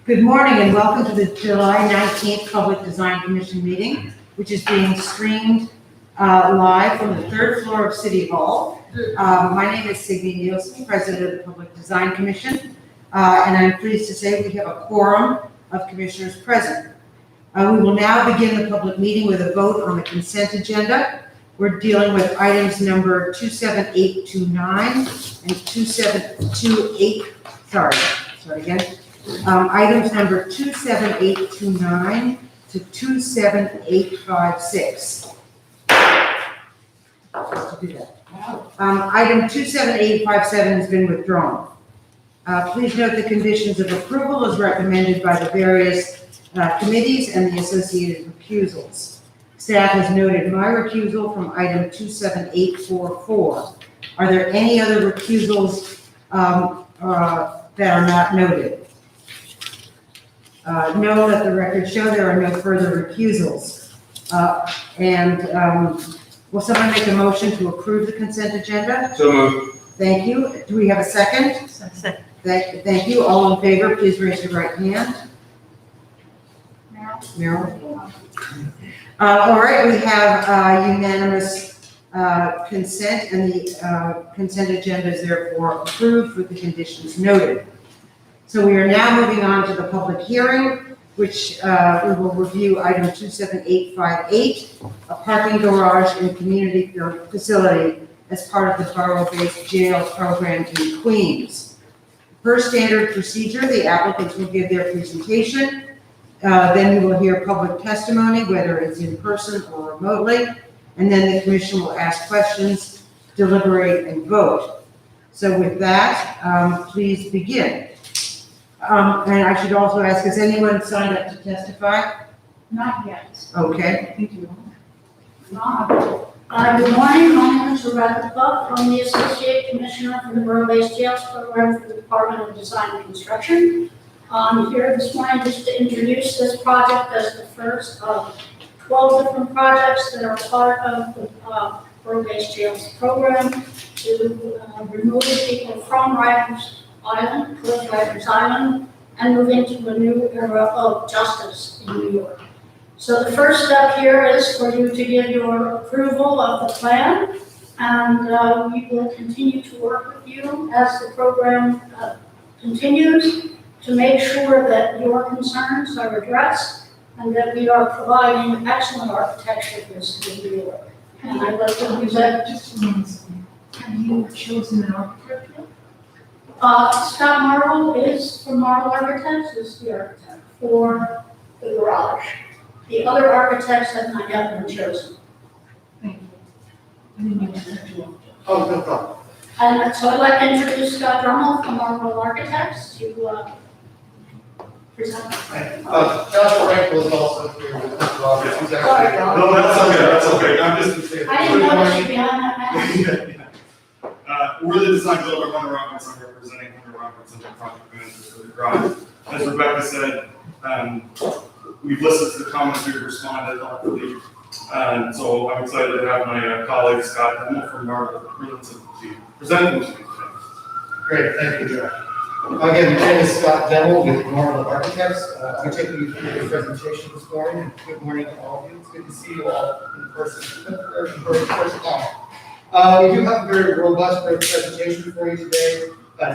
Good morning and welcome to the July 19th Public Design Commission meeting, which is being streamed live from the third floor of City Hall. My name is Signy Nielsen, President of the Public Design Commission, and I'm pleased to say we have a quorum of commissioners present. We will now begin the public meeting with a vote on the consent agenda. We're dealing with items number 27829 and 2728, sorry again. Items number 27829 to 27856. Item 27857 has been withdrawn. Please note the conditions of approval as recommended by the various committees and the associated recusals. Staff has noted my recusal from item 27844. Are there any other recusals that are not noted? No, let the record show there are no further recusals. Will someone make a motion to approve the consent agenda? So moved. Thank you. Do we have a second? Second. Thank you. All in favor, please raise your right hand. Meryl. All right, we have unanimous consent, and the consent agenda is therefore approved with the conditions noted. So we are now moving on to the public hearing, which we will review item 27858, a parking garage and community facility as part of the Borough-Based jail program in Queens. Per standard procedure, the applicants will give their presentation. Then we will hear public testimony, whether it's in person or remotely, and then the commission will ask questions, deliberate, and vote. So with that, please begin. And I should also ask, has anyone signed up to testify? Not yet. Okay. Thank you. Good morning, my name is Rebecca Buck. I'm the Associate Commissioner for the Borough-Based Jails Program for the Department of Design and Construction. I'm here this morning just to introduce this project as the first of 12 different projects that are part of the Borough-Based Jails Program to remove people from Rikers Island, Rikers Island, and move into a new era of justice in New York. So the first step here is for you to give your approval of the plan, and we will continue to work with you as the program continues to make sure that your concerns are addressed and that we are providing excellent architecture for the city of New York. And I'd like to present. Just one second. Have you chosen an architect yet? Scott Marvel is from Marvel Architects, is the architect for the garage. The other architects have not yet been chosen. Thank you. I didn't mean to cut you off. Oh, no problem. And so I'd like to introduce Scott Drummond from Marvel Architects to present. Joshua Rankel is also here with Mr. Roberts. He's Sorry, actually. Rob. No, that's okay, that's okay. I'm just. I didn't notice you behind that mask. We're the design builder, Hunter Roberts. I'm representing Hunter Roberts and the project manager for the garage. As Rebecca said, we've listened to the comments, we've responded thoughtfully. And so I'm excited to have my colleague Scott Drummond from Marvel to present them to you today. Great, thank you, Josh. Again, my name is Scott Drummond with Marvel Architects. I'm taking you through the presentation this morning. Good morning to all of you. It's good to see you all in person for the first time. We do have a very robust presentation for you today.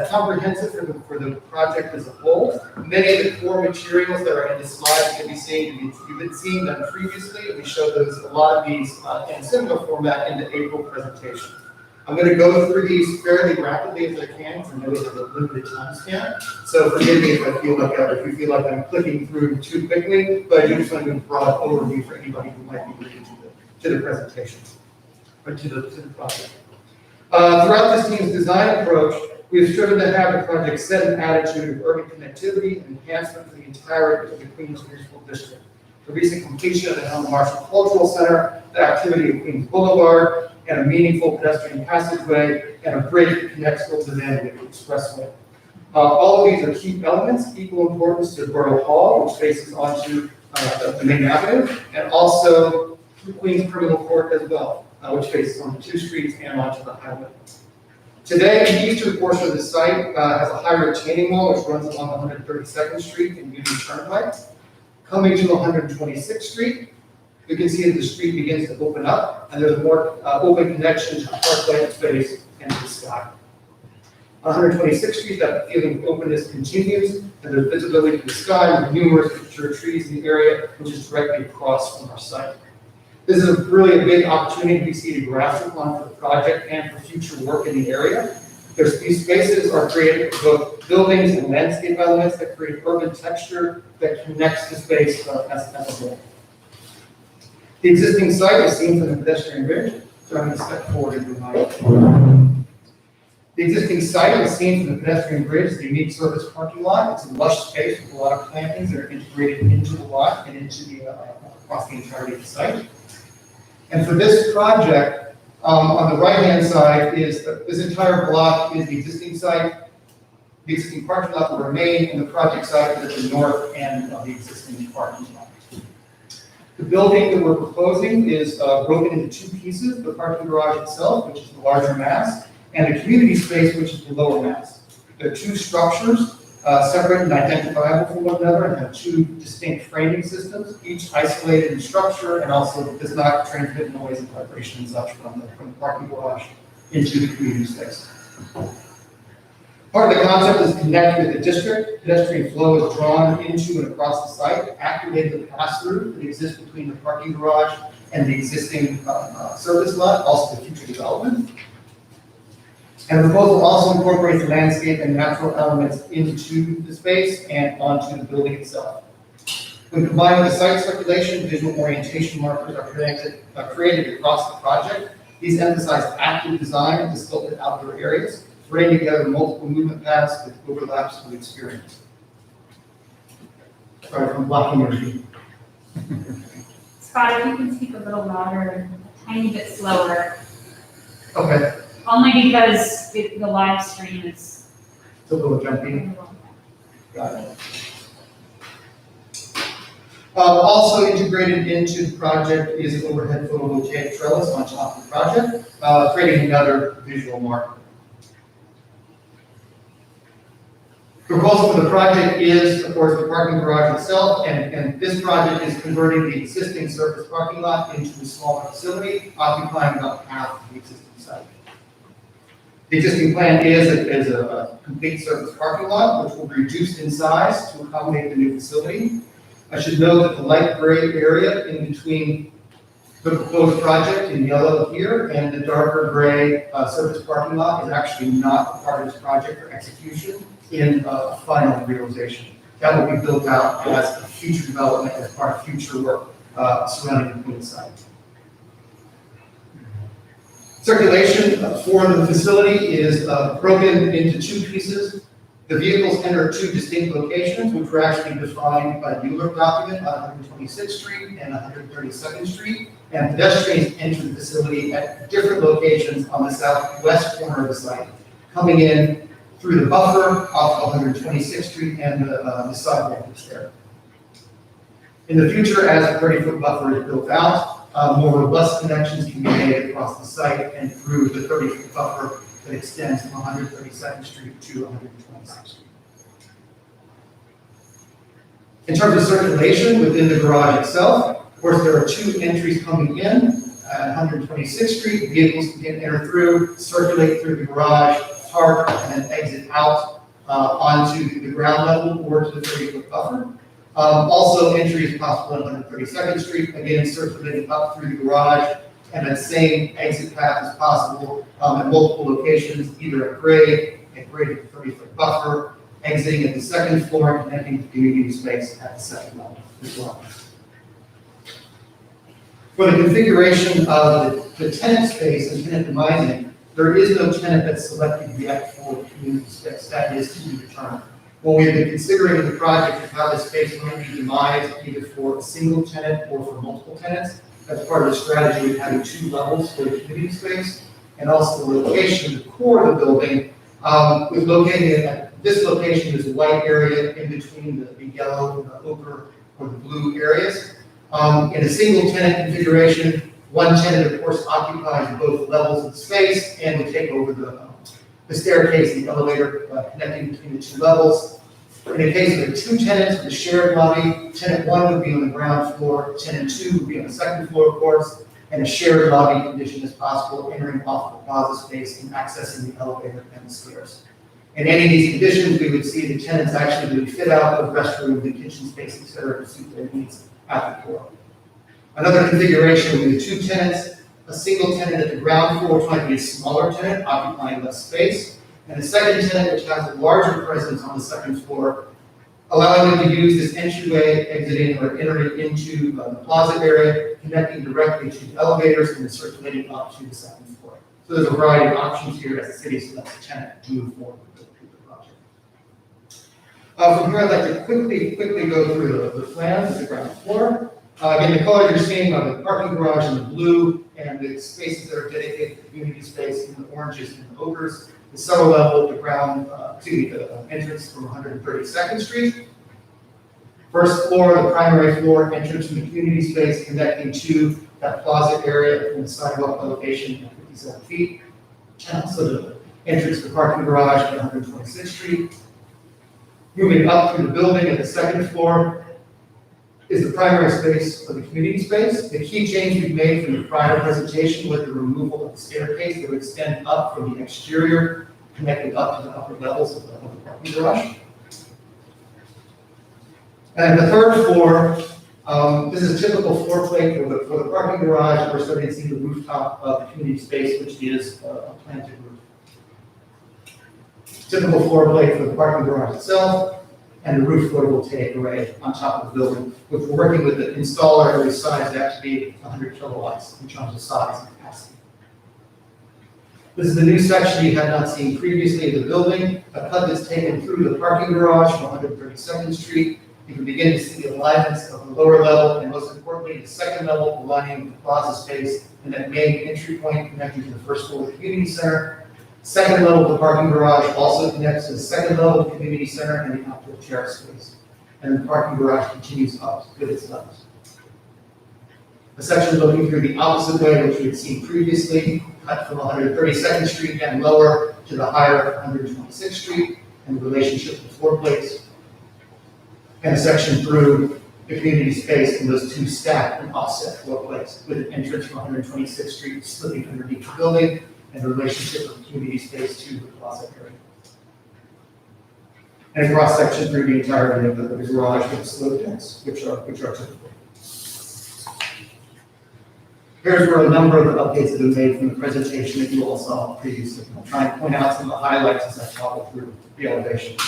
Comprehensive for the project as a whole. Many of the core materials that are in the slides can be seen. You've been seeing them previously, and we showed a lot of these in similar format in the April presentation. I'm going to go through these fairly rapidly as I can, because I know we have a limited time span. So forgive me if you feel like I'm clicking through too quickly, but I do just want to do a broad overview for anybody who might be reading to the presentations or to the project. Throughout this team's design approach, we have striven to have the project set an attitude of urban connectivity and enhancement for the entirety of the Queens Municipal District. The recent completion of the Helen Marshall Cultural Center, the activity of Queens Boulevard, and a meaningful pedestrian passageway, and a bridge that connects Hilton and the Expressway. All of these are key elements, equal importance to Borough Hall, which faces onto the main avenue, and also the Queens Criminal Court as well, which faces onto two streets and onto the highway. Today, the eastern portion of the site has a high retaining wall which runs along 132nd Street and Union Turnpike. Coming to 126th Street, you can see that the street begins to open up, and there's a more open connection to the parkland space and to the sky. On 126th Street, that feeling of openness continues, and there's visibility to the sky with numerous mature trees in the area, which is directly across from our site. This is really a big opportunity we see to grasp upon for the project and for future work in the area. These spaces are created for both buildings and landscape elements that create urban texture that connects the space as a whole. The existing site is seen from the pedestrian bridge, so I'm going to step forward and remind. The existing site is seen from the pedestrian bridge, the unique service parking lot. It's a lush space with a lot of plantings that are integrated into the lot and into the across the entirety of the site. And for this project, on the right-hand side is this entire block is the existing site. The existing parking lot will remain, and the project site is at the north end of the existing parking lot. The building that we're proposing is broken into two pieces: the parking garage itself, which is the larger mass, and the community space, which is the lower mass. There are two structures, separate and identifiable from one another, and have two distinct framing systems, each isolated in structure and also does not transmit noise and vibration and such from the parking garage into the community space. Part of the concept is to connect with the district. Pedestrian flow is drawn into and across the site, activating the pass-through that exists between the parking garage and the existing service lot, also the future development. And the proposal also incorporates landscape and natural elements into the space and onto the building itself. When combined with the site circulation, visual orientation markers are created across the project. These emphasize active design of the sculpted outdoor areas, bringing together multiple movement paths with overlaps with experience. Sorry if I'm blocking your view. Scott, if you can speak a little louder and a tiny bit slower, Okay, only because the live stream is. it's a little jumpy. Got it. Also integrated into the project is an overhead photovoltaic trellis on top of the project, creating another visual marker. The proposal for the project is, of course, the parking garage itself, and this project is converting the existing surface parking lot into a smaller facility, occupying about half of the existing site. The existing plan is a complete surface parking lot, which will be reduced in size to accommodate the new facility. I should note that the light gray area in between the proposed project in yellow here and the darker gray surface parking lot is actually not a part of this project for execution in final realization. That will be built out as a future development as part of future work surrounding the Queen site. Circulation for the facility is broken into two pieces. The vehicles enter two distinct locations, which were actually defined by the Mueller document on 126th Street and 132nd Street, and pedestrians enter the facility at different locations on the southwest corner of the site, coming in through the buffer off 126th Street and the sidewalk that's there. In the future, as the 30-foot buffer is built out, more robust connections can be made across the site and through the 30-foot buffer that extends from 132nd Street to 126th Street. In terms of circulation within the garage itself, of course, there are two entries coming in at 126th Street. Vehicles can enter through, circulate through the garage, park, and then exit out onto the ground level or to the 30-foot buffer. Also, entry is possible on 132nd Street, again, circulating up through the garage, and that same exit path is possible at multiple locations, either at grade to the 30-foot buffer, exiting at the second floor, and connecting to community space at the second level as well. For the configuration of the tenant space and tenant demising, there is no tenant that's selected yet for community space. That is to be determined. What we have been considering in the project is how this space might be demised either for a single tenant or for multiple tenants. That's part of the strategy of having two levels for the community space, and also the location, the core of the building, was located at this location is a white area in between the yellow, the ochre, or the blue areas. In a single tenant configuration, one tenant, of course, occupies both levels of the space and will take over the staircase, the elevator connecting between the two levels. In the case of the two tenants in the shared lobby, tenant one would be on the ground floor, tenant two would be on the second floor, of course, and a shared lobby condition is possible, entering off the plaza space and accessing the elevator and the stairs. In any of these conditions, we would see the tenants actually would fit out of restroom, the kitchen space, et cetera, to suit their needs at the core. Another configuration would be the two tenants, a single tenant at the ground floor, which might be a smaller tenant, occupying less space, and a second tenant which has a larger presence on the second floor, allowing them to use this entryway, exiting or entering into the plaza area, connecting directly to the elevators and then circulating up to the second floor. So there's a variety of options here as the city selects a tenant to move forward with the project. From here, I'd like to quickly go through the plans of the ground floor. Again, the colors you're seeing are the parking garage in the blue and the spaces that are dedicated to community space in the oranges and the ochres. The cellar level, the entrance from 132nd Street. First floor, the primary floor, entrance from the community space connecting to that plaza area from the sidewalk elevation at 57 feet. And also the entrance to the parking garage at 126th Street. Moving up through the building at the second floor is the primary space of the community space. The key change we made from the prior presentation was the removal of the staircase that would extend up from the exterior, connecting up to the upper levels of the parking garage. And the third floor, this is a typical floor plate for the parking garage. We're starting to see the rooftop of the community space, which is a planted roof. Typical floor plate for the parking garage itself, and the roof photovoltaic array on top of the building, which we're working with the installer who is sized out to be 100 kilowatts in terms of size and capacity. This is the new section you had not seen previously of the building, a cut that's taken through the parking garage from 132nd Street. You can begin to see the alignments of the lower level, and most importantly, the second level aligning with the plaza space and that main entry point connecting to the first floor of the community center. Second level of the parking garage also connects to the second level of the community center and the outdoor chair space. And the parking garage continues up with its levels. A section looking through the opposite way, which we had seen previously, cut from 132nd Street and lower to the higher 126th Street, and the relationship with floor plates. And a section through the community space and those two stacked and offset floor plates with an entrance from 126th Street slipping underneath the building, and the relationship of community space to the plaza area. And a cross section through the entirety of the garage with the slope decks, which are typical. Here's where a number of the updates have been made from the presentation that you all saw previously. I'll try and point out some of the highlights as I toggle through the elevation.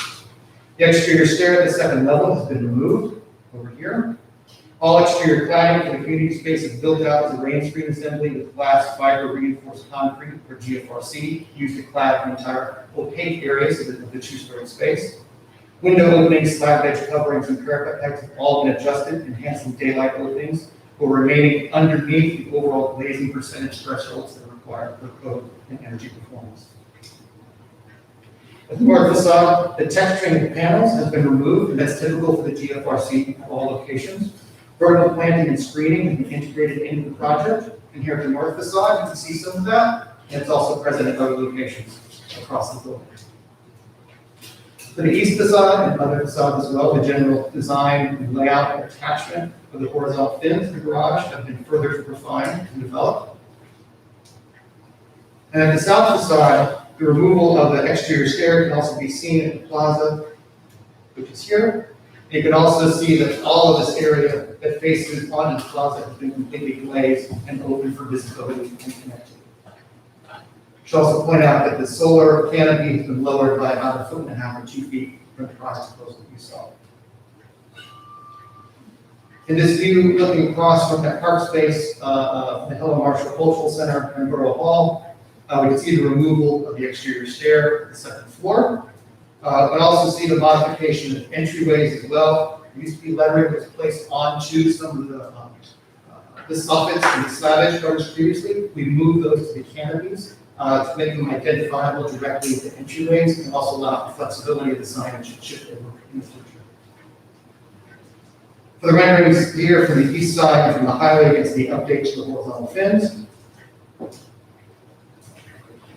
The exterior stair at the second level has been removed over here. All exterior cladding for the community space is built out as a rain screen assembly with glass fiber reinforced concrete, or GFRC, used to clad the entire opaque areas of the two-story space. Window openings, slab edge coverings, and parapet pegs have all been adjusted, enhancing daylight openings, while remaining underneath the overall glazing percentage thresholds that are required for code and energy performance. At the north facade, the texturing of panels has been removed, and that's typical for the GFRC at all locations. Vertical planting and screening has been integrated into the project. And here at the north facade, you can see some of that, and it's also present at other locations across the building. For the east facade and other facades as well, the general design and layout and attachment of the horizontal fins of the garage have been further refined and developed. And at the south facade, the removal of the exterior stair can also be seen at the plaza, which is here. You can also see that all of this area that faces onto the plaza has been completely glazed and open for visibility and connectivity. I should also point out that the solar canopy has been lowered by about 1.5 feet or 2 feet from the prior proposal that you saw. In this view, looking across from that park space, the Helen Marshall Cultural Center and Borough Hall, we can see the removal of the exterior stair at the second floor. But also see the modification of entryways as well. There used to be lettering that was placed onto some of the soffits and the slab edge covers previously. We moved those to the canopies to make them identifiable directly with the entryways and also allow the flexibility of the signage to shift over in the future. For the renderings here from the east side and from the highway, it's the update to the horizontal fins.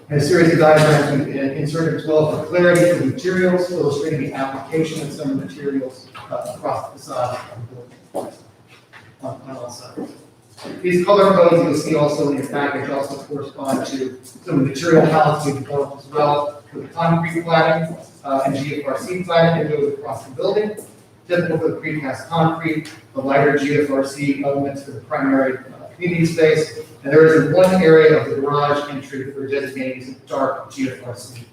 And a series of diagrams we've inserted as well for clarity for the materials, illustrating the application of some materials across the facade of the building on all sides. These color codes you'll see also in your package also correspond to some of the material palettes we've developed as well for the concrete cladding and GFRC cladding that goes across the building. Typical for the precast concrete, the lighter GFRC elements for the primary community space, and there is one area of the garage entry that we're designating as a dark GFRC.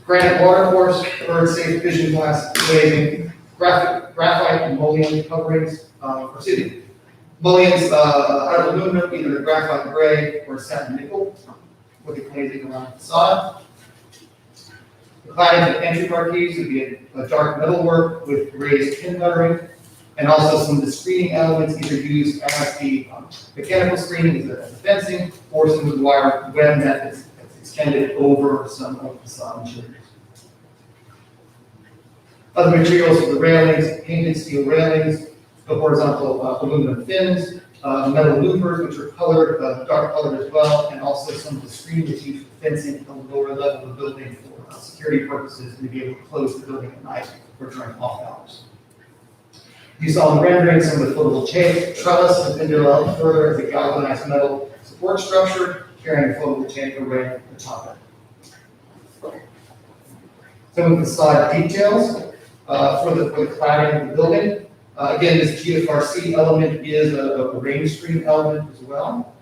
Granite watercourse, bird-safe vision glass glazing, graphite and mullion coverings, mullions out of aluminum, either a graphite gray or satin nickel, with the glazing around the facade. The cladding of entry marquees would be a dark metalwork with raised pin guttering, and also some of the screening elements either used as the mechanical screening as the fencing, or some of the wire web methods that's extended over some of the facade materials. Other materials for the railings, painted steel railings, the horizontal aluminum fins, metal louvers, which are colored, dark colored as well, and also some of the screen that's used for fencing at the lower level of the building for security purposes and to be able to close the building at night or during off hours. You saw in the rendering some of the photovoltaic trellis has been developed further as a galvanized metal support structure carrying a photovoltaic array at the top end. Some of the facade details for the cladding of the building. Again, this GFRC element is a rain screen element as well.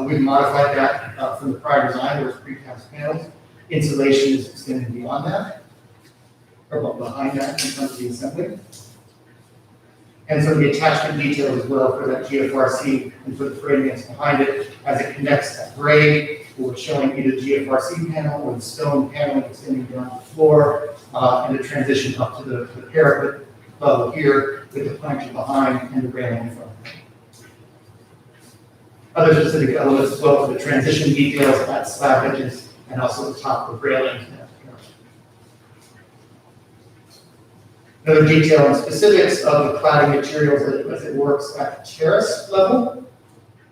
We've modified that from the prior design, where it's precast panels. Insulation is extended beyond that, or behind that in terms of the assembly. And some of the attachment details as well for that GFRC and for the framing that's behind it as it connects that grade. We're showing either GFRC panel or the stone panel extending down the floor and the transition up to the parapet level here with the planking behind and the railing in front. Other specific elements as well for the transition details at slab edges and also the top of the railing. Another detail and specifics of the cladding materials as it works at the terrace level.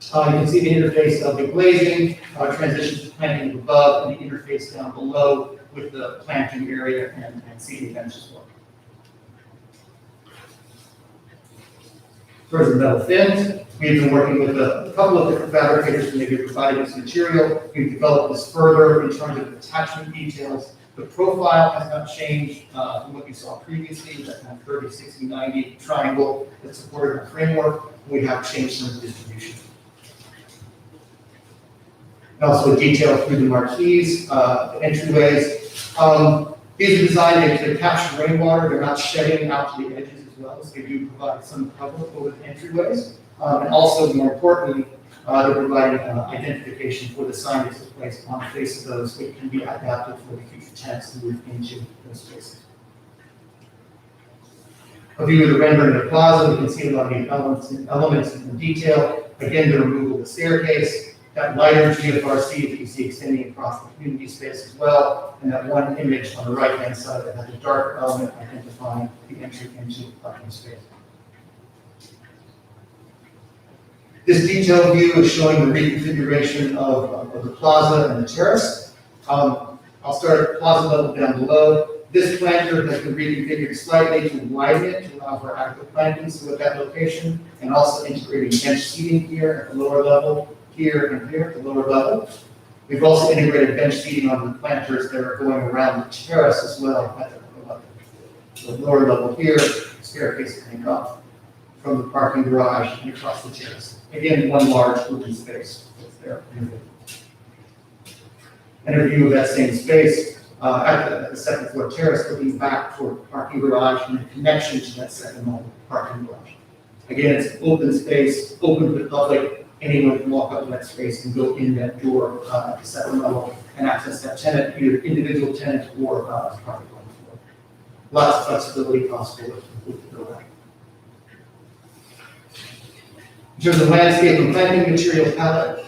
You can see the interface of the glazing, transitions to planting above, and the interface down below with the planting area and seating bench as well. For the metal fins, we've been working with a couple of different fabricators to maybe provide this material. We've developed this further in terms of attachment details. The profile has not changed from what you saw previously, that kind of 30, 60, 90 triangle that supported our framework. We have changed some of the distribution. And also a detail through the marquees, the entryways. These are designed to capture rainwater. They're not shedding out to the edges as well, so they do provide some cover over the entryways. And also, more importantly, they're providing identification for the sign that's placed on the face of those, so it can be adapted for the future tenants to move into those spaces. A view of the rendering of the plaza, we can see a lot of the elements in detail. Again, the removal of the staircase, that lighter GFRC that you see extending across the community space as well, and that one image on the right-hand side that has a dark element identifying the entry into the parking space. This detailed view is showing the reconfiguration of the plaza and the terrace. I'll start at the plaza level down below. This planter has been reconfigured slightly to widen it to allow for adequate plantings at that location, and also integrating bench seating here at the lower level, here and here at the lower level. We've also integrated bench seating on the planters that are going around the terrace as well at the lower level. So the lower level here, staircase coming up from the parking garage and across the terrace. Again, one large open space that's there. And a view of that same space at the second floor terrace, looking back toward the parking garage and the connection to that second level parking garage. Again, it's open space, open to the public. Anyone can walk up to that space and go in that door at the second level and access that tenant, either individual tenant or parking garage. Lots of flexibility possible with the building. In terms of landscape and planting material palette,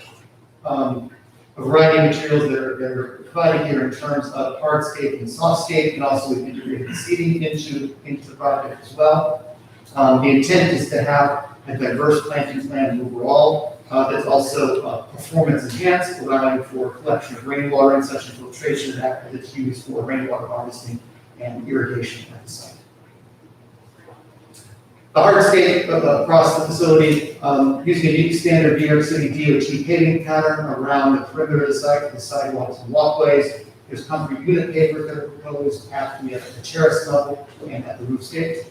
a variety of materials that are provided here in terms of hardscape and softscape, and also we've integrated seating into the project as well. The intent is to have a diverse planting plan overall. that's also performance enhanced, allowing for collection of rainwater and such infiltration that's used for rainwater harvesting and irrigation at the site. The hardscape across the facility, using a unique standard New York City DOT paving pattern around the perimeter of the site, the sidewalks and walkways. There's concrete unit papers that are proposed at the terrace level and at the roofscape.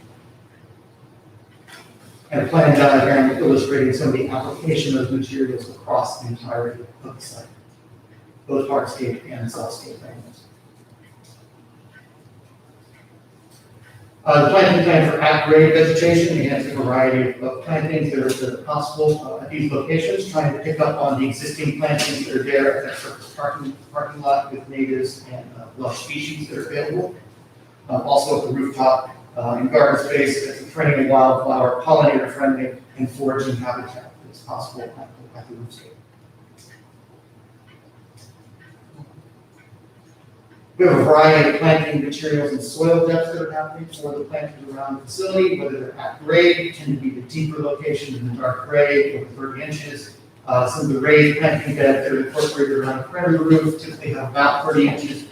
And a plan diagram illustrating some of the application of materials across the entirety of the site, both hardscape and southtscape elements. The planting plan for at-grade vegetation, again, a variety of plantings that are possible at these locations, trying to pick up on the existing plantings that are there at that surface parking lot with natives and lush species that are available. Also at the rooftop in garden space, that's a perennial wildflower, pollinator friendly, and foraging habitat that's possible at the roofscape. We have a variety of planting materials and soil depths that are happening for the plantings around the facility, whether they're at grade, tend to be the deeper locations in the dark gray, over 30 inches. Some of the raised planting beds that are incorporated around the perimeter roof typically have about 30 inches,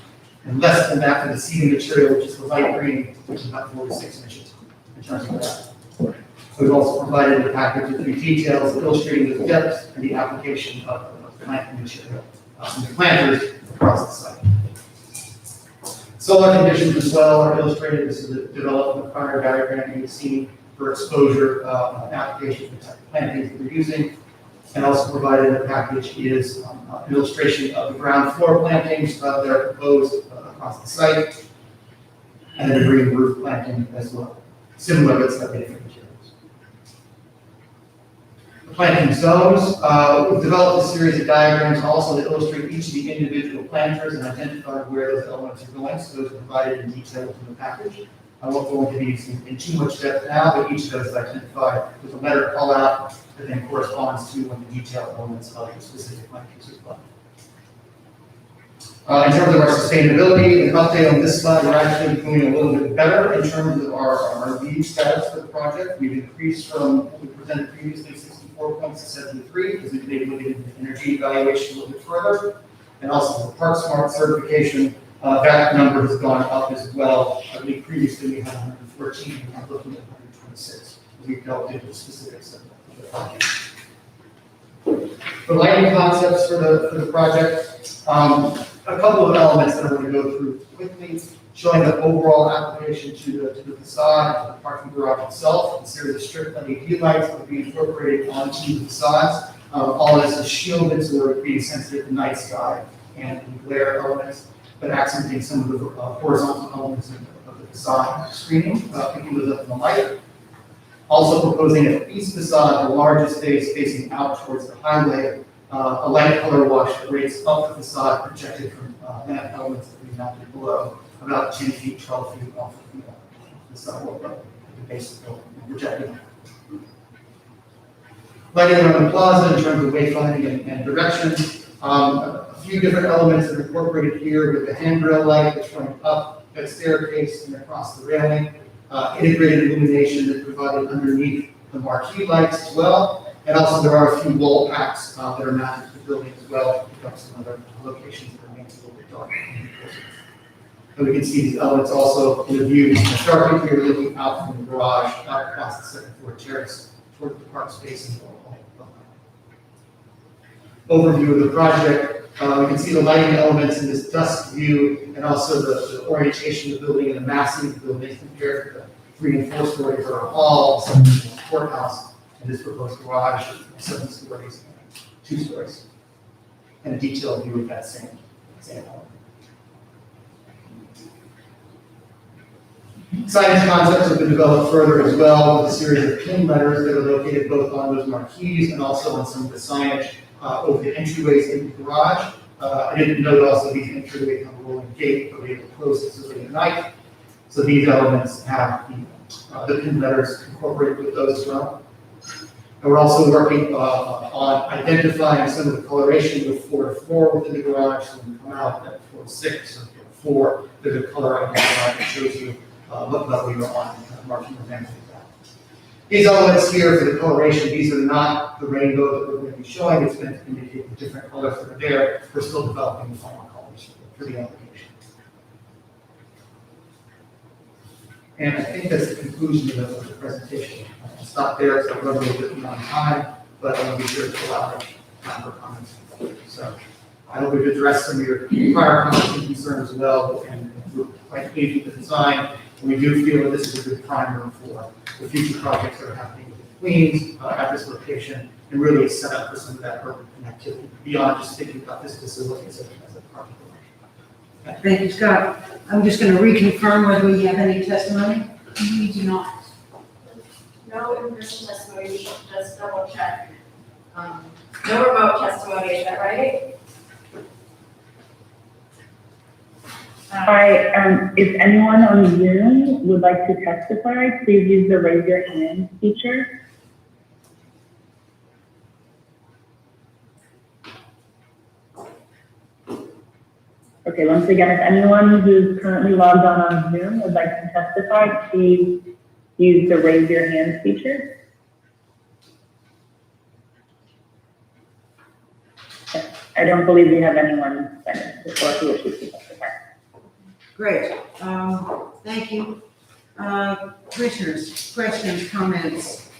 and less than that for the seeding material, which is the light green, which is about 4 to 6 inches in terms of that. We've also provided a package with details illustrating the depths and the application of planting material and the planters across the site. Solar conditions as well are illustrated. This is a development prior diagram you've seen for exposure application for the type of plantings that we're using. And also provided in the package is an illustration of the ground floor plantings that are proposed across the site, and then a green roof planting as well. Similar but slightly different materials. The planting zones, we've developed a series of diagrams also that illustrate each of the individual planters and identify where those elements are going, so those are provided in detail in the package. I won't go into these in too much depth now, but each of those is identified with a letter call out that then corresponds to one of the detailed elements of the specific plantings as well. In terms of our sustainability, an update on this slide, we're actually doing a little bit better in terms of our LEED status for the project. We've increased from what we presented previously, 64 points to 73, because we've been able to get into energy evaluation a little bit further. And also the Park Smart certification, that number has gone up as well. I believe previously we had 114, and we're looking at 126. We've delved into the specifics of the project. The lighting concepts for the project, a couple of elements that I'm going to go through quickly, showing the overall application to the facade, to the parking garage itself. A series of strip LED lights that will be incorporated onto the facades. All of this is shielded, so we're being sensitive to night sky and glare elements, but accenting some of the horizontal elements of the facade screening, picking those up in the light. Also proposing at each facade, the largest space facing out towards the highway, a light color wash that rates up the facade projected from lamp elements that we mounted below, about 10 feet, 12 feet off the sidewalk level, at the base of the building, projecting. Lighting around the plaza in terms of wayfinding and directions. A few different elements that are incorporated here with the handrail light that's running up that staircase and across the railing. Integrated illumination that's provided underneath the marquee lights as well. And also there are a few wall packs that are mounted to the building as well. We've got some other locations that remain a little bit dark. And we can see these elements also in the view. Starting here, looking out from the garage, out across the second floor terrace, toward the park space. Overview of the project. We can see the lighting elements in this dusk view, and also the orientation of the building and the massing of the building compared to the 3 and 4 stories for a hall, 7 courthouse, and this proposed garage, 7 stories, 2 stories, and a detailed view of that same element. Signage concepts have been developed further as well with a series of pin letters that are located both on those marquees and also on some of the signage over the entryways into the garage. I didn't note also these entryways have a rolling gate, but we able to close this early at night. So these elements have the pin letters incorporated with those as well. And we're also working on identifying some of the coloration with floor to floor within the garage. So when we come out at floor 6 or floor 4, there's a color identifier that shows you what level you're on, marking the events like that. These elements here for the coloration, these are not the rainbow that we're going to be showing. It's meant to indicate the different colors that are there. We're still developing the final colors for the application. And I think that's the conclusion of the presentation. I'll stop there, so I'm going to be a bit beyond time, but I want to be sure to allow time for comments. So I hope we've addressed some of your prior comments and concerns as well, and we're quite pleased with the design. We do feel that this is a good primer for the future projects that are happening in Queens at this location, and really set up for some of that urban connectivity beyond just thinking about this facility as a project. Thank you, Scott. I'm just going to reconfirm whether we have any testimony. We do not. No in-person testimony, we should just double check. No remote testimony, is that right? Hi, if anyone on Zoom would like to testify, please use the raise your hand feature. Okay, once again, if anyone who's currently logged on Zoom would like to testify, please use the raise your hand feature. Okay, I don't believe we have anyone signed before who wishes to testify. Great. Thank you. Commissioners, questions, comments?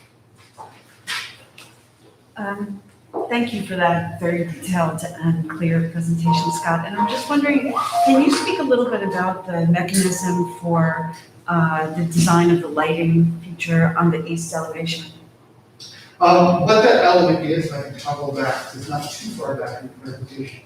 Thank you for that very detailed and clear presentation, Scott. And I'm just wondering, can you speak a little bit about the mechanism for the design of the lighting feature on the east elevation? What that element is, I can toggle back, 'cause it's not too far back in the presentation.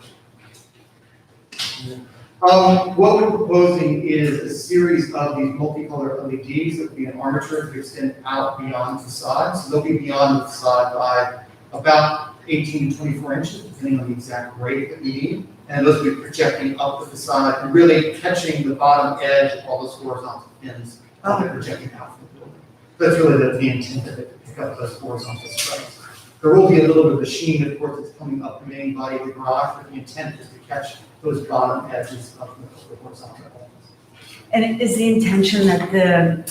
What we're proposing is a series of these multicolored LEDs that will be an armature to extend out beyond the facade. So they'll be beyond the facade by about 18 to 24 inches, depending on the exact rate that we need. And those will be projecting up the facade and really catching the bottom edge of all those horizontal pins that they're projecting out from the building. That's really the intent of it, to pick up those horizontal stripes. There will be a little bit of a sheen, of course, that's coming up the main body of the garage, but the intent is to catch those bottom edges of the horizontal elements. And is the intention that the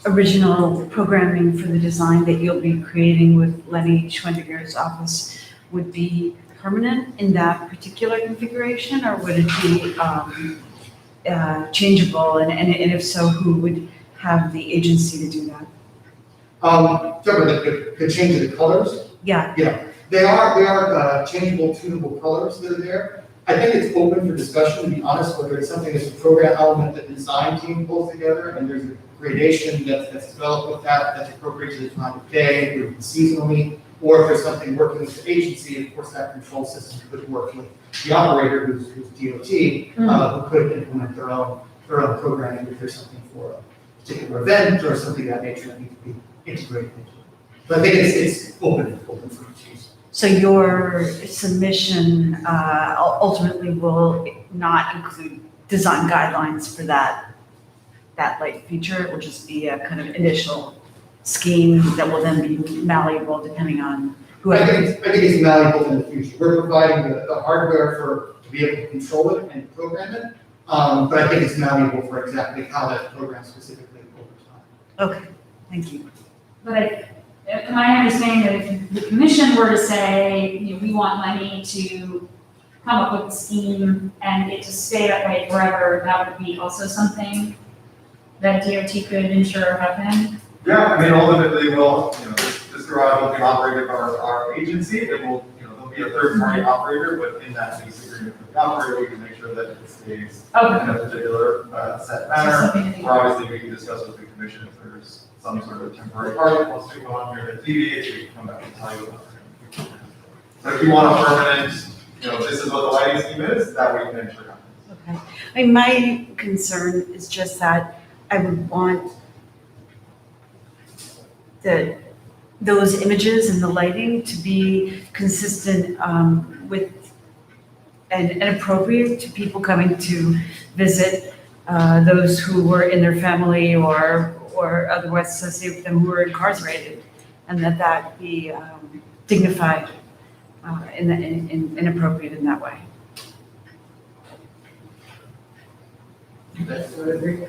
original programming for the design that you'll be creating with Lenny Schwendiger's office would be permanent in that particular configuration, or would it be changeable? And if so, who would have the agency to do that? The change of the colors. Yeah. Yeah, they are changeable, tunable colors that are there. I think it's open for discussion, to be honest, whether it's something that's a program element that the design team pulls together, and there's a gradation that's developed with that's appropriate to the time of day, or seasonally, or if there's something working with the agency, of course, that control system could work with the operator, who's DOT, who could implement their own programming if there's something for a particular event or something of that nature that needs to be integrated into it. But I think it's open for use. So your submission ultimately will not include design guidelines for that light feature. It will just be a kind of initial scheme that will then be malleable depending on whoever. I think it's malleable in the future. We're providing the hardware to be able to control it and program it, but I think it's malleable for exactly how that's programmed specifically over time. Okay, thank you. But am I understanding that if the commission were to say, you know, we want Lenny to come up with a scheme and it to stay that way forever, that would be also something that DOT could ensure happen? Yeah, I mean, ultimately, will, you know, this garage will be operated by our agency. It will, you know, there'll be a third-party operator, but in that lease agreement with the operator, we can make sure that it stays in Okay. a particular set So manner. something to think Or about. obviously, we can discuss with the commission if there's some sort of temporary part that wants to go on here that deviates, we can come back and tell you about it. But if you want a permanent, you know, this is what the lighting scheme is, that we can ensure happens. Okay. I mean, my concern is just that I would want those images and the lighting to be consistent with and appropriate to people coming to visit, those who were in their family or otherwise associated with them who were incarcerated, and that be dignified and appropriate in that way. That's what I agree.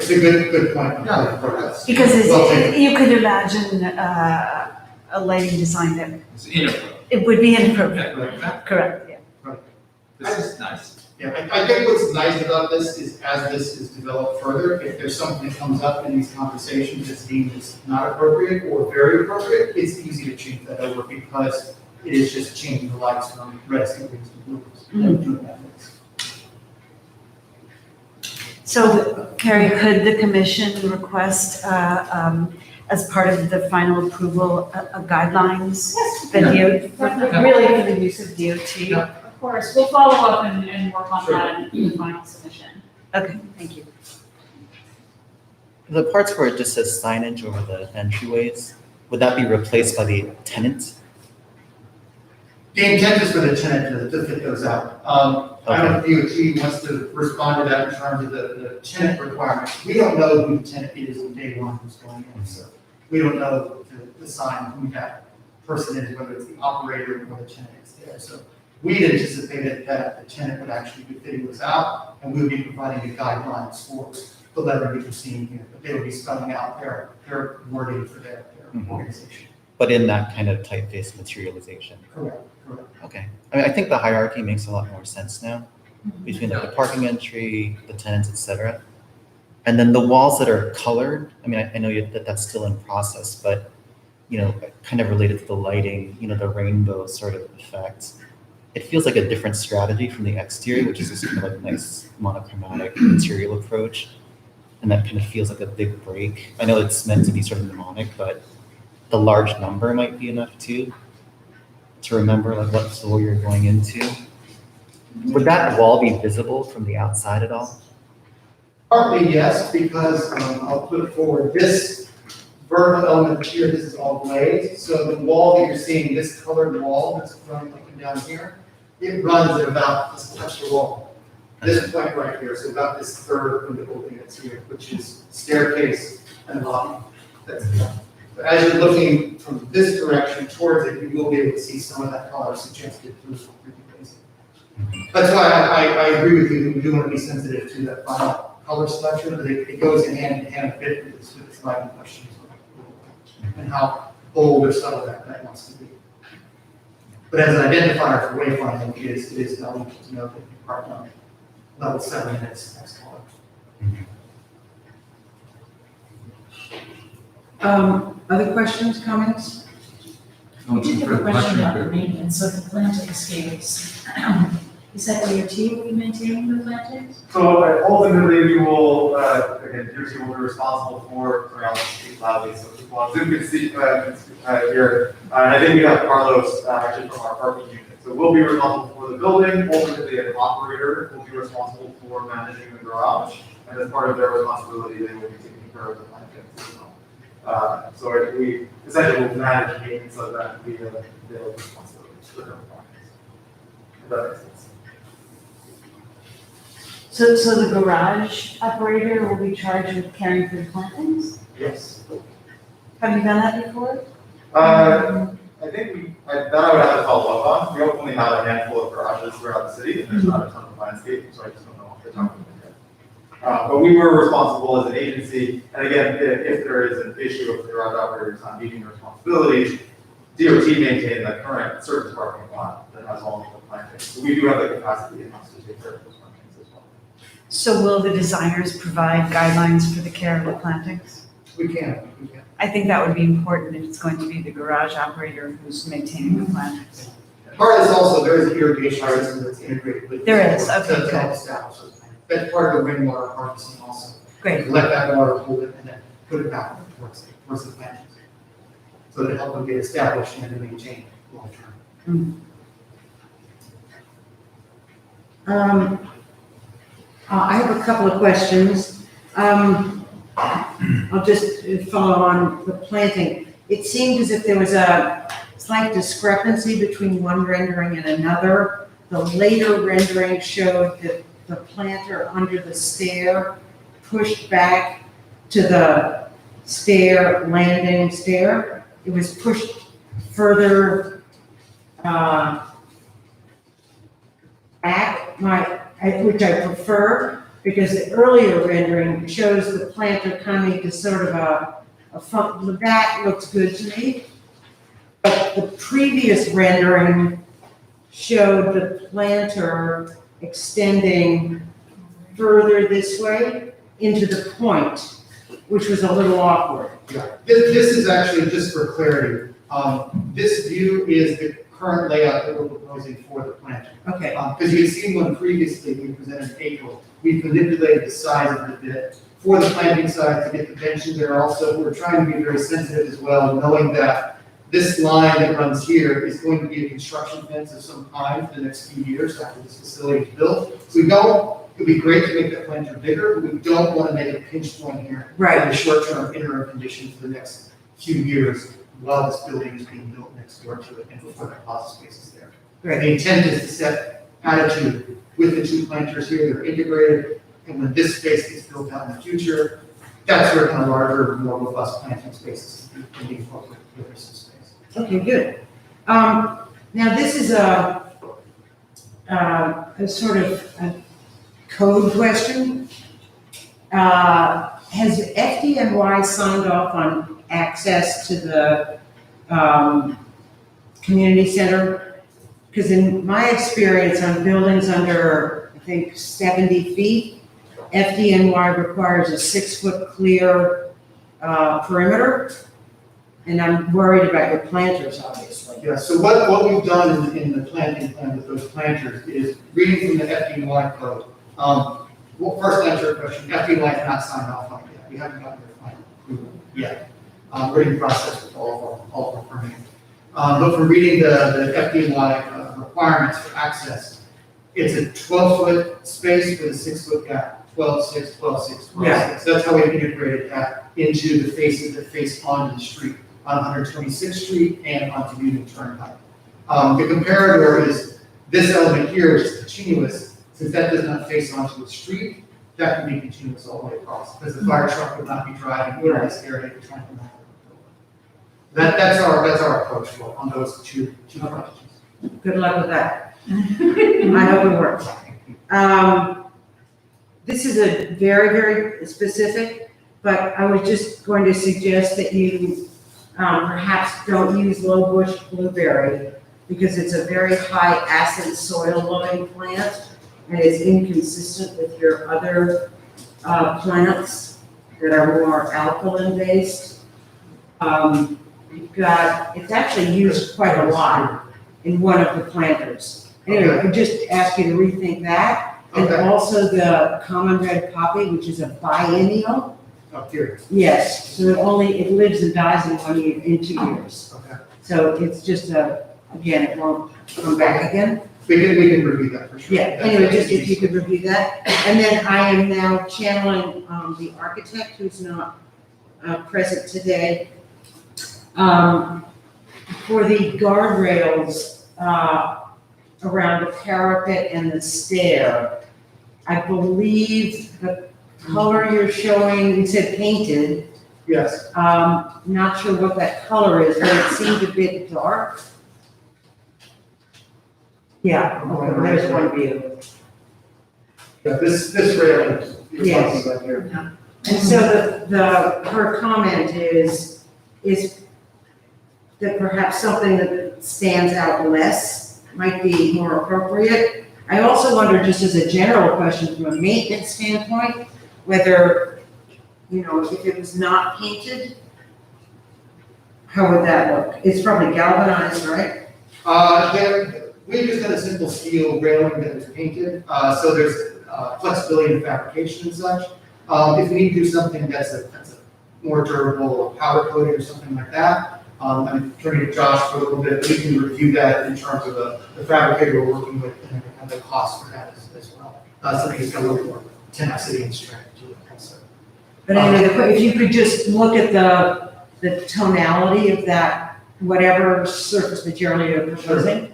It's a good point. Yeah. Because Well taken. you could imagine a lighting design that It's inappropriate. it would be inappropriate. Right. Correct, yeah. This is nice. Yeah, I think what's nice about this is as this is developed further, if there's something that comes up in these conversations that's deemed as not appropriate or very appropriate, it's easy to change that over because it is just changing the lights from reds to greens to blues. So Carrie, could the commission request, as part of the final approval, guidelines? The really for the use of DOT? Of course, we'll follow up and work on that in the final submission. Okay, thank you. The parts where it just says signage over the entryways, would that be replaced by the tenant? The intent is for the tenant to fit those out. I don't know if DOT wants to respond to that in terms of the tenant requirements. We don't know who the tenant is on day one who's going in, so we don't know the sign who that person is, whether it's the operator or the tenant is there. So we anticipated that the tenant would actually be fitting this out, and we would be providing the guidelines for the lettering that you're seeing here, but they would be spelling out their wording for their organization. But in that kind of typeface materialization? Correct. Okay. I mean, I think the hierarchy makes a lot more sense now between like the parking entry, the tenants, et cetera. And then the walls that are colored, I mean, I know that's still in process, but, kind of related to the lighting, the rainbow sort of effect. It feels like a different strategy from the exterior, which is this kind of like nice monochromatic material approach. And that kind of feels like a big break. I know it's meant to be sort of mnemonic, but the large number might be enough too, to remember like what floor you're going into. Would that wall be visible from the outside at all? Partly yes, because I'll put forward this vertical element here, this is all glazed. So the wall that you're seeing, this colored wall that's running up and down here, it runs at about, let's touch the wall. This point right here, so about this third window opening that's here, which is staircase and lobby. That's But as you're looking from this direction towards it, you will be able to see some of that color suggested through the glazing. That's why I agree with you that we do want to be sensitive to that final color selection, but it goes in hand fit with this lighting question and how bold or subtle that wants to be. But as an identifier for wayfinding, it is valuable to know that you park on level 7 in its next color. Other questions, comments? I did have a question about the maintenance of the plantingscapes. Is that DOT will be maintaining the plantings? So ultimately, we will, again, DOT will be responsible for, sorry, I'll speak loudly so people on Zoom can see here. And I think we have Carlos actually from our parking unit. So we'll be responsible for the building, ultimately an operator will be responsible for managing the garage. And as part of their responsibility, they will be taking care of the plantings as well. So we essentially will manage maintenance of that via their responsibilities for their requirements. If that makes sense. So the garage operator will be charged with caring for the plantings? Yes. Have you done that before? I think that I would have to follow up on. We only have a handful of garages throughout the city, and there's not a ton of landscape, so I just don't know off the top of my head. But we were responsible as an agency, and again, if there is an issue of the garage operators not meeting their responsibilities, DOT maintains the current surface parking lot that has all of the plantings. So we do have the capacity in-house to take care of those plantings as well. So will the designers provide guidelines for the care of the plantings? We can. I think that would be important if it's going to be the garage operator who's maintaining the plantings. Part of this also, there is an irrigation system that's integrated with. There is, okay, to good. help establish those plants. That's part of the rainwater harvesting also. Great. Let that water hold it and then put it back towards the plantings. So to help them get established and to maintain long term. I have a couple of questions. I'll just follow on the planting. It seemed as if there was a slight discrepancy between one rendering and another. The later rendering showed that the planter under the stair pushed back to the landing stair. It was pushed further back, which I prefer, because the earlier rendering shows the planter coming to sort of that looks good to me. But the previous rendering showed the planter extending further this way into the point, which was a little awkward. Yeah, this is actually, just for clarity, this view is the current layout that we're proposing for the planter. Okay, Because you had seen one previously we presented in April. We manipulated the size of it a bit for the planting side to get the benches there also. We're trying to be very sensitive as well, knowing that this line that runs here is going to be a construction fence of some kind for the next few years after this facility is built. So it'd be great to make that planter bigger, but we don't want to make a pinch point here. Right. In the short-term interim condition for the next few years while this building is being built next door to it and before that plaza space is there. great. The intent is to set attitude with the two planters here, they're integrated, and when this space gets built out in the future, that's where kind of larger, more robust planting spaces can be incorporated with this space. Okay, good. Now this is a sort of a code question. Has FDNY signed off on access to the community center? Because in my experience on buildings under, I think, 70 feet, FDNY requires a 6-foot clear perimeter. And I'm worried about your planters, obviously. Yeah, so what we've done in the planting plan with those planters is reading from the FDNY code. Well, first answer your question, FDNY has not signed off on it yet. We haven't gotten their final approval yet. We're in process with all of our permitting. But from reading the FDNY requirements for access, it's a 12-foot space with a 6-foot gap, 12, 6, 12, 6, 12, Yeah. 6. That's how we integrated that into the faces that face onto the street, on 126th Street and onto Union Turnpike. The comparator is this element here, which is continuous. Since that does not face onto the street, that can be continuous all the way across, because the fire truck would not be driving in this area to try to come out. That's our approach on those two questions. Good luck with that. I hope it works. This is a very, very specific, but I was just going to suggest that you perhaps don't use low bush blueberry because it's a very high acid soil loving plant and it's inconsistent with your other plants that are more alkaline based. It's actually used quite a lot in one of the planters. Anyway, I just ask you to rethink that. And Okay. also the common red poppy, which is a biennial. Up here. Yes, so it lives and dies in 2 years. Okay. So it's just again, it won't come back again. We can review that for sure. Yeah, anyway, just if you could review that. And then I am now channeling the architect who's not present today. For the guardrails around the parapet and the stair, I believe the color you're showing, you said painted. Yes. Not sure what that color is, but it seemed a bit dark. Yeah, okay, there's one view. Yeah, this railing is Yes. right here. And so her comment is that perhaps something that stands out less might be more appropriate. I also wonder, just as a general question from a maintenance standpoint, whether, if it was not painted, how would that look? It's probably galvanized, right? We just had a simple steel railing that was painted, so there's flexibility in fabrication and such. If we need to do something that's a more durable, powder coating or something like that, I'm turning to Josh for a little bit, we can review that in terms of the fabricator we're working with and the cost for that as well. Something that's got a little more tenacity and strength to it also. But anyway, if you could just look at the tonality of that, whatever surface material you're proposing,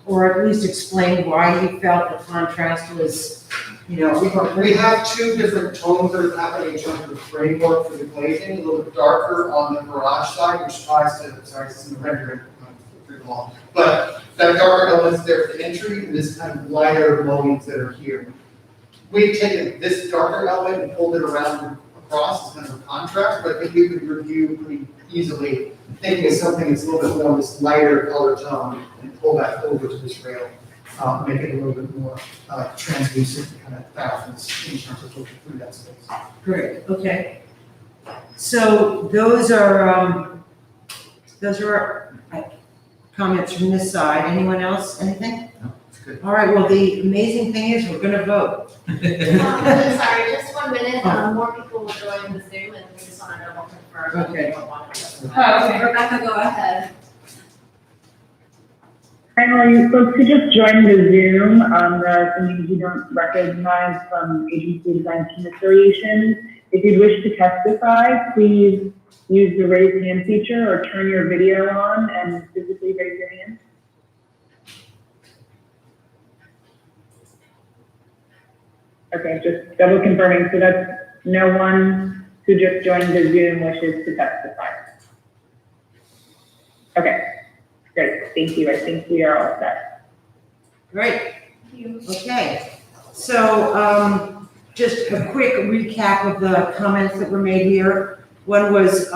or at least explain why you felt the contrast was, We have two different tones that are happening in terms of the framework for the glazing, a little bit darker on the garage side, which tries to, sorry, this is in the rendering, pretty long, but that darker element's there for the entry, and this kind of lighter mullions that are here. We've taken this darker element and pulled it around across as kind of a contrast, but I think you could review pretty easily, thinking of something that's a little bit more this lighter color tone, and pull that over to this rail, make it a little bit more translucent, kind of balance in terms of looking through that space. Great, okay. So those are comments from this side. Anyone else, anything? No, it's good. All right, well, the amazing thing is we're gonna vote. Sorry, just 1 minute, more people will join the Zoom and we just want to double confirm. Okay. We don't want to- Oh, okay. Rebecca, go ahead. Finally, folks who just joined the Zoom, there are some names you don't recognize from agency design team affiliations. If you'd wish to testify, please use the raise hand feature or turn your video on and physically raise your hand. Okay, just double confirming, so that's no one who just joined the Zoom wishes to testify. Okay, great, thank you, I think we are all set. Great. Okay, so just a quick recap of the comments that were made here. One was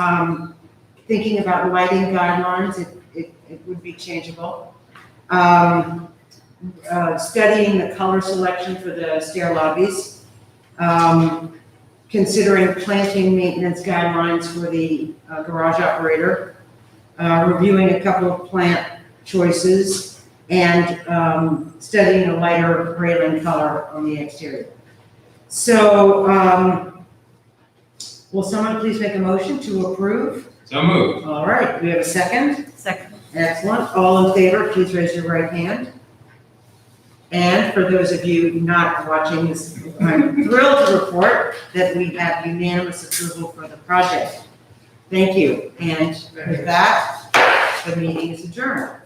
thinking about lighting guidelines, it would be changeable. Studying the color selection for the stair lobbies. Considering planting maintenance guidelines for the garage operator. Reviewing a couple of plant choices and studying a lighter railing color on the exterior. So, will someone please make a motion to approve? So moved. All right, we have a second? Second. Excellent. All in favor, please raise your right hand. And for those of you not watching this, I'm thrilled to report that we have unanimous approval for the project. Thank you. And with that, the meeting is adjourned.